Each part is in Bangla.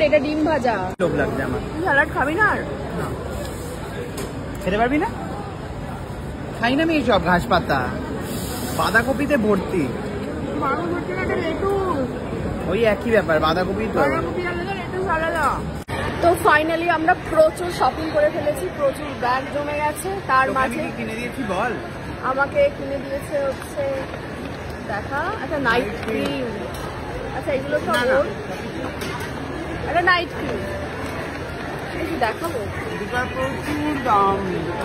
এটা ডিম ভাজা। লোভ লাগছে আমার। স্যালাড খাবি না? আর খেতে পারবি না? খাই না আমি এইসব ঘাস পাতা, বাঁধাকপিতে ভর্তি। ওই একই ব্যাপার, বাঁধাকপি তো। তো ফাইনালি আমরা প্রচুর শপিং করে ফেলেছি, প্রচুর ব্যাগ জমে গেছে। তার মাঝে কিনে দিয়েছি বল। আমাকে কিনে দিয়েছে হচ্ছে দেখা একটা নাইট ক্রিম। আচ্ছা এগুলো সব ওর একটা নাইট ক্রিম দেখাবো, প্রচুর দাম,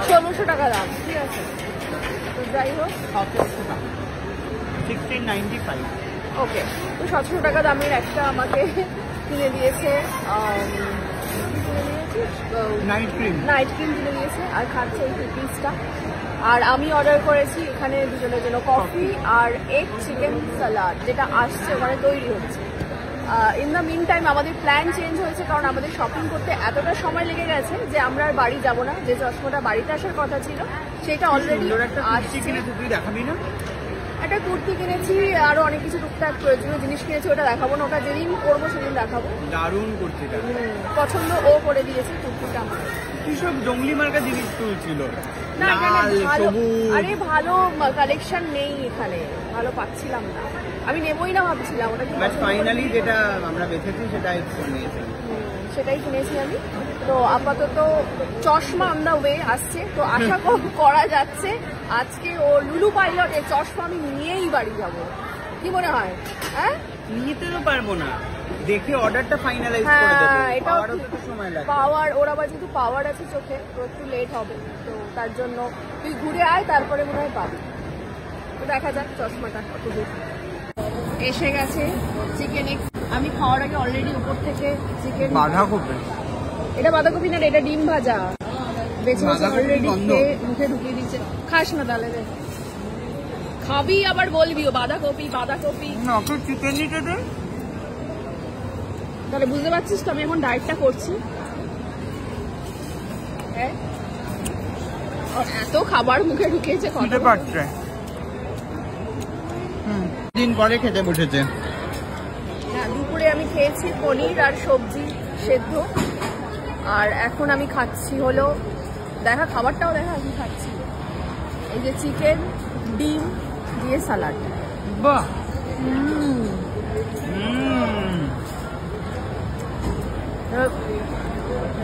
1600 টাকা দাম। ঠিক আছে, তো যাই হোক 1695। ওকে, তো 1700 টাকা দামের একটা আমাকে কিনে দিয়েছে, নাইট ক্রিম কিনে দিয়েছে। আর খাচ্ছে এই কুকিজটা। আর আমি অর্ডার করেছি এখানে দুজনের জন্য কফি আর এগ চিকেন সালাড, যেটা আসছে ওখানে তৈরি হচ্ছে। ইন দ্য মিন টাইম আমাদের প্ল্যান চেঞ্জ হয়েছে, কারণ আমাদের শপিং করতে এতটা সময় লেগে গেছে যে আমরা আর বাড়ি যাবো না। যে চশমাটা বাড়িতে আসার কথা ছিল সেটা অলরেডি আসছে। তুই দেখাবি না? একটা কুর্তি কিনেছি, আরো অনেক কিছু টুকটাক প্রয়োজনীয় জিনিস কিনেছি, ওটা দেখাবো না, ওটা যেদিন করবো সেদিন দেখাবো। দারুণ কুর্তিটা পছন্দ ও করে দিয়েছে কুর্তিটা আমার। কি সব জঙ্গলি মার্কা জিনিস তুলছিল, না আরে ভালো কালেকশন নেই এখানে, ভালো পাচ্ছিলাম না, আমি নেবই না ভাবছিলাম। ওটা ফাইনালি যেটা আমরা বেছেছি সেটাই নিয়েছি, সেটাই কিনেছি আমি। তো আপাতত চশমা অন দা ওয়ে আসছে, তো আশা করা যাচ্ছে আজকে ও লুলু পাইলটের চশমা আমি নিয়েই বাড়ি যাবো। কি মনে হয়? হ্যাঁ, নিতে তো পারবো না, দেখে অর্ডারটা ফাইনালাইজ করে দেবো। এটাও তো সময় লাগে। পাওয়ার, ওর আবার যেহেতু পাওয়ার আছে চোখে, তো একটু লেট হবে। তো তার জন্য তুই ঘুরে আয়, তারপরে মনে হয় পাবি। তো দেখা যাক চশমাটা কত দূর। এসে গেছে চিকেন এগ। আমি খাওয়ার আগে অলরেডি উপর থেকে চিকেন, বাঁধাকপি, এটা বাঁধাকপি না, এটা ডিম ভাজা বেছে অলরেডি মুখে ঢুকিয়ে দিচ্ছে। খাস না তাহলে রে, খাবি আবার বলবিও বাঁধাকপি। চিকেন নিতে দে, তাহলে বুঝতে পারছিস তো আমি এখন ডায়েটটা করছি। হ্যাঁ, এত খাবার মুখে ঢুকিয়েছে, খেতে পারছে। দিন পরে খেতে বসেছে। হ্যাঁ, দুপুরে আমি খেয়েছি পনির আর সবজি সেদ্ধ, আর এখন আমি খাচ্ছি হলো, দেখা খাবারটাও দেখা আমি খাচ্ছি এই যে চিকেন ডিম দিয়ে সালাড। বাহ,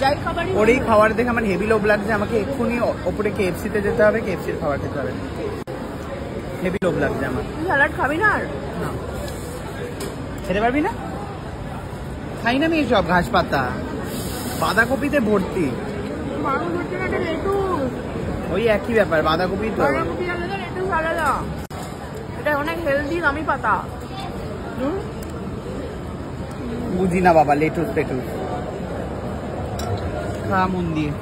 যাই খাবার, ওর এই খাবার দেখে আমার হেভি লোভ লাগছে। আমাকে এক্ষুনি ওপরে KFC তে যেতে হবে, KFC-র খাবার খেতে হবে। হেভি লোভ লাগছে আমার। তুই স্যালাড খাবি না? আর না, খেতে পারবি না? খাই না আমি এইসব ঘাস পাতা, বাঁধাকপিতে ভর্তি। ওই একই ব্যাপার, বাঁধাকপি তো। এটা অনেক হেলদি দামি পাতা। বুঝি না বাবা, লেটুস পেটুস খা মন দিয়ে।